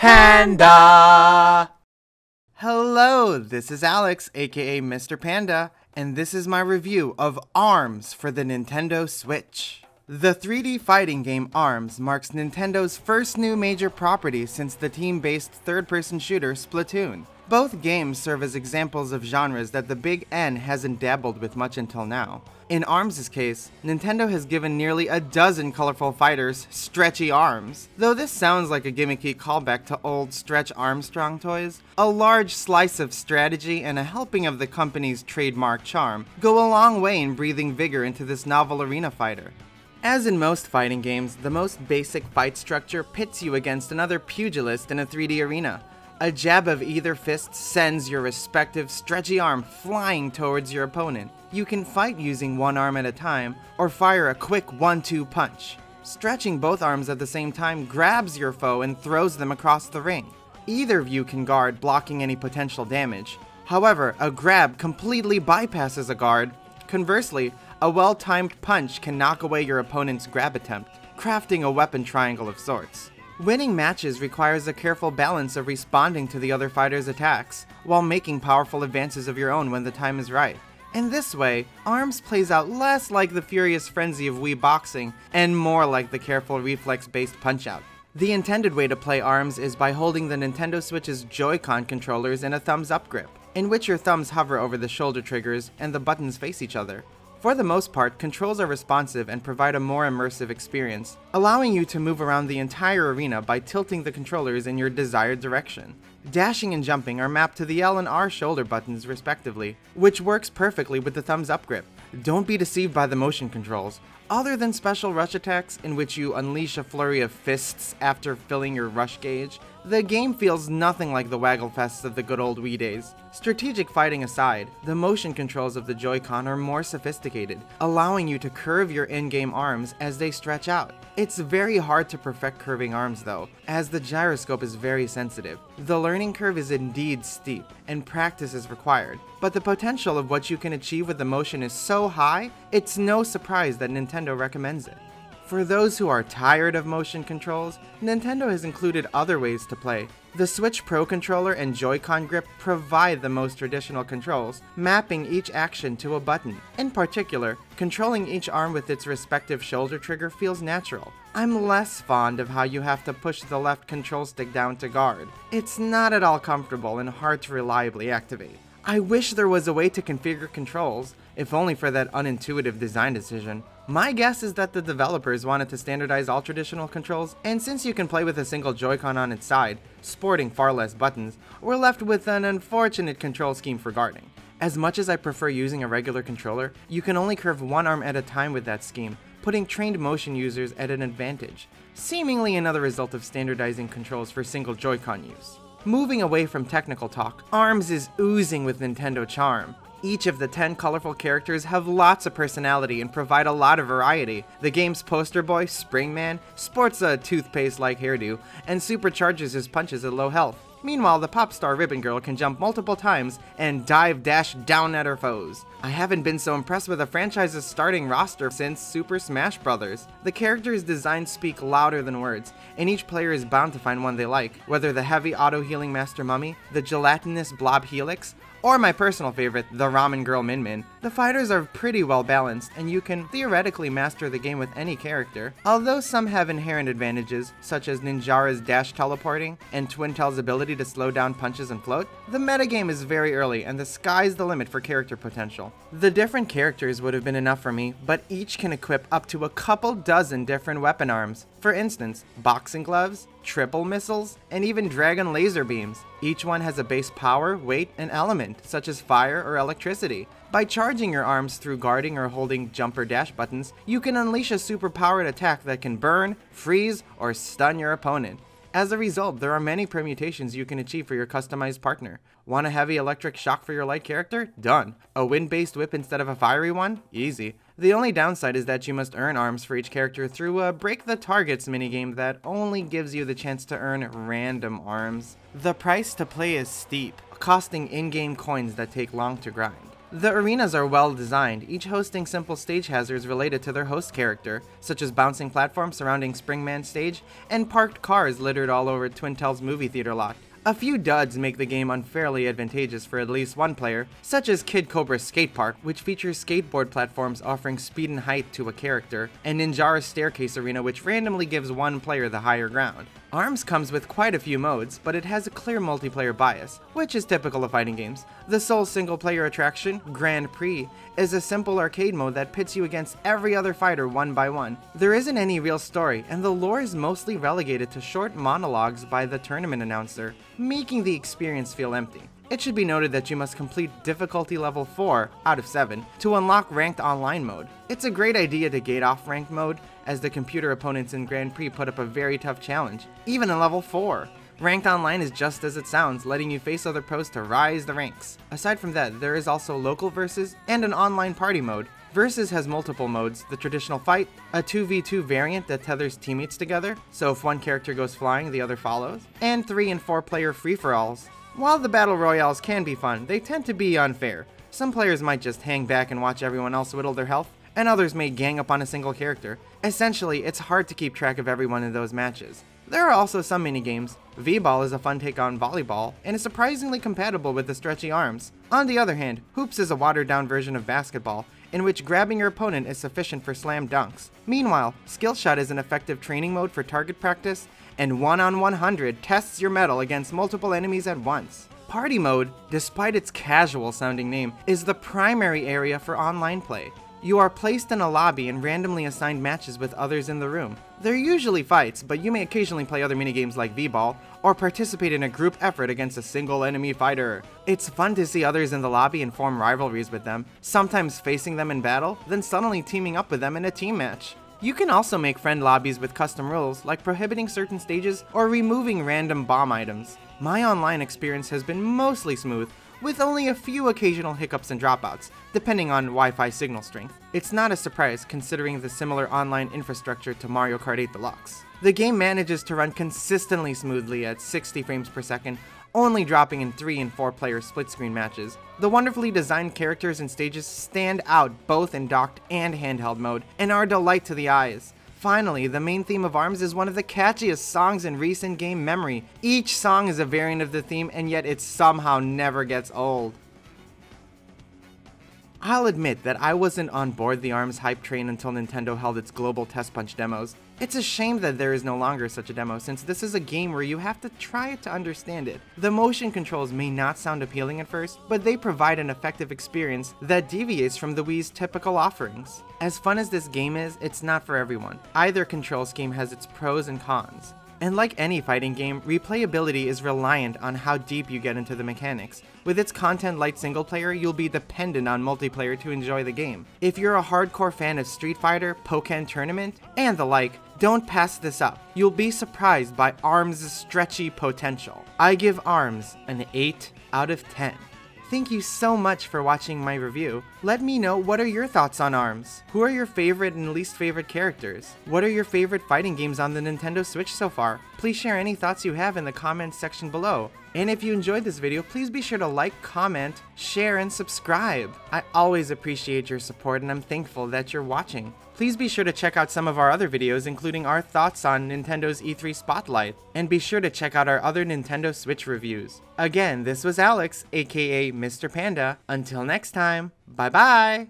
Panda! Hello, this is Alex, aka Mr. Panda, and this is my review of ARMS for the Nintendo Switch. The 3D fighting game ARMS marks Nintendo's first new major property since the team-based third-person shooter Splatoon. Both games serve as examples of genres that the Big N hasn't dabbled with much until now. In ARMS' case, Nintendo has given nearly a dozen colorful fighters stretchy arms. Though this sounds like a gimmicky callback to old Stretch Armstrong toys, a large slice of strategy and a helping of the company's trademark charm go a long way in breathing vigor into this novel arena fighter. As in most fighting games, the most basic fight structure pits you against another pugilist in a 3D arena. A jab of either fist sends your respective stretchy arm flying towards your opponent. You can fight using one arm at a time, or fire a quick 1-2 punch. Stretching both arms at the same time grabs your foe and throws them across the ring. Either of you can guard, blocking any potential damage. However, a grab completely bypasses a guard. Conversely, a well-timed punch can knock away your opponent's grab attempt, crafting a weapon triangle of sorts. Winning matches requires a careful balance of responding to the other fighter's attacks, while making powerful advances of your own when the time is right. In this way, ARMS plays out less like the furious frenzy of Wii boxing, and more like the careful reflex-based punch-out. The intended way to play ARMS is by holding the Nintendo Switch's Joy-Con controllers in a thumbs-up grip, in which your thumbs hover over the shoulder triggers and the buttons face each other. For the most part, controls are responsive and provide a more immersive experience, allowing you to move around the entire arena by tilting the controllers in your desired direction. Dashing and jumping are mapped to the L and R shoulder buttons respectively, which works perfectly with the thumbs up grip. Don't be deceived by the motion controls. Other than special rush attacks, in which you unleash a flurry of fists after filling your rush gauge, the game feels nothing like the waggle fests of the good old Wii days. Strategic fighting aside, the motion controls of the Joy-Con are more sophisticated, allowing you to curve your in-game arms as they stretch out. It's very hard to perfect curving arms though, as the gyroscope is very sensitive. The learning curve is indeed steep, and practice is required, but the potential of what you can achieve with the motion is so high, it's no surprise that Nintendo recommends it. For those who are tired of motion controls, Nintendo has included other ways to play. The Switch Pro controller and Joy-Con grip provide the most traditional controls, mapping each action to a button. In particular, controlling each arm with its respective shoulder trigger feels natural. I'm less fond of how you have to push the left control stick down to guard. It's not at all comfortable and hard to reliably activate. I wish there was a way to configure controls, if only for that unintuitive design decision. My guess is that the developers wanted to standardize all traditional controls, and since you can play with a single Joy-Con on its side, sporting far less buttons, we're left with an unfortunate control scheme for guarding. As much as I prefer using a regular controller, you can only curve one arm at a time with that scheme, putting trained motion users at an advantage, seemingly another result of standardizing controls for single Joy-Con use. Moving away from technical talk, ARMS is oozing with Nintendo charm. Each of the 10 colorful characters have lots of personality and provide a lot of variety. The game's poster boy, Springman, sports a toothpaste-like hairdo and supercharges his punches at low health. Meanwhile, the pop star Ribbon Girl can jump multiple times and dash down at her foes. I haven't been so impressed with a franchise's starting roster since Super Smash Bros. The characters' designs speak louder than words, and each player is bound to find one they like, whether the heavy auto-healing Master Mummy, the gelatinous Blob Helix, or my personal favorite, the Ramen Girl Min Min. The fighters are pretty well balanced, and you can theoretically master the game with any character. Although some have inherent advantages, such as Ninjara's dash teleporting and Twintel's ability to slow down punches and float, the metagame is very early and the sky's the limit for character potential. The different characters would have been enough for me, but each can equip up to a couple dozen different weapon arms. For instance, boxing gloves, triple missiles, and even dragon laser beams. Each one has a base power, weight, and element, such as fire or electricity. By charging your arms through guarding or holding jump or dash buttons, you can unleash a super-powered attack that can burn, freeze, or stun your opponent. As a result, there are many permutations you can achieve for your customized partner. Want a heavy electric shock for your light character? Done. A wind-based whip instead of a fiery one? Easy. The only downside is that you must earn arms for each character through a Break the Targets minigame that only gives you the chance to earn random arms. The price to play is steep, costing in-game coins that take long to grind. The arenas are well designed, each hosting simple stage hazards related to their host character, such as bouncing platforms surrounding Springman Stage and parked cars littered all over Twintel's movie theater lot. A few duds make the game unfairly advantageous for at least one player, such as Kid Cobra's Skate Park, which features skateboard platforms offering speed and height to a character, and Ninjara's Staircase Arena, which randomly gives one player the higher ground. ARMS comes with quite a few modes, but it has a clear multiplayer bias, which is typical of fighting games. The sole single-player attraction, Grand Prix, is a simple arcade mode that pits you against every other fighter one by one. There isn't any real story, and the lore is mostly relegated to short monologues by the tournament announcer, making the experience feel empty. It should be noted that you must complete difficulty level 4 out of 7 to unlock ranked online mode. It's a great idea to gate off ranked mode, as the computer opponents in Grand Prix put up a very tough challenge, even in level 4. Ranked online is just as it sounds, letting you face other pros to rise the ranks. Aside from that, there is also local versus and an online party mode. Versus has multiple modes: the traditional fight, a 2v2 variant that tethers teammates together, so if one character goes flying, the other follows, and 3 and 4 player free-for-alls. While the battle royales can be fun, they tend to be unfair. Some players might just hang back and watch everyone else whittle their health, and others may gang up on a single character. Essentially, it's hard to keep track of everyone in those matches. There are also some minigames. V-Ball is a fun take on volleyball, and is surprisingly compatible with the stretchy arms. On the other hand, Hoops is a watered-down version of basketball, in which grabbing your opponent is sufficient for slam dunks. Meanwhile, Skillshot is an effective training mode for target practice, and 1-on-100 tests your mettle against multiple enemies at once. Party mode, despite its casual-sounding name, is the primary area for online play. You are placed in a lobby and randomly assigned matches with others in the room. They're usually fights, but you may occasionally play other minigames like V-Ball, or participate in a group effort against a single enemy fighter. It's fun to see others in the lobby and form rivalries with them, sometimes facing them in battle, then suddenly teaming up with them in a team match. You can also make friend lobbies with custom rules, like prohibiting certain stages or removing random bomb items. My online experience has been mostly smooth, with only a few occasional hiccups and dropouts, depending on Wi-Fi signal strength. It's not a surprise considering the similar online infrastructure to Mario Kart 8 Deluxe. The game manages to run consistently smoothly at 60 frames per second, only dropping in 3 and 4 player split-screen matches. The wonderfully designed characters and stages stand out both in docked and handheld mode, and are a delight to the eyes. Finally, the main theme of ARMS is one of the catchiest songs in recent game memory. Each song is a variant of the theme, and yet it somehow never gets old. I'll admit that I wasn't on board the ARMS hype train until Nintendo held its global test punch demos. It's a shame that there is no longer such a demo, since this is a game where you have to try it to understand it. The motion controls may not sound appealing at first, but they provide an effective experience that deviates from the Wii's typical offerings. As fun as this game is, it's not for everyone. Either control scheme has its pros and cons. And like any fighting game, replayability is reliant on how deep you get into the mechanics. With its content-light single-player, you'll be dependent on multiplayer to enjoy the game. If you're a hardcore fan of Street Fighter, Pokken Tournament, and the like, don't pass this up. You'll be surprised by ARMS' stretchy potential. I give ARMS an 8 out of 10. Thank you so much for watching my review. Let me know, what are your thoughts on ARMS? Who are your favorite and least favorite characters? What are your favorite fighting games on the Nintendo Switch so far? Please share any thoughts you have in the comments section below. And if you enjoyed this video, please be sure to like, comment, share, and subscribe. I always appreciate your support, and I'm thankful that you're watching. Please be sure to check out some of our other videos, including our thoughts on Nintendo's E3 Spotlight, and be sure to check out our other Nintendo Switch reviews. Again, this was Alex, aka Mr. Panda. Until next time, bye bye!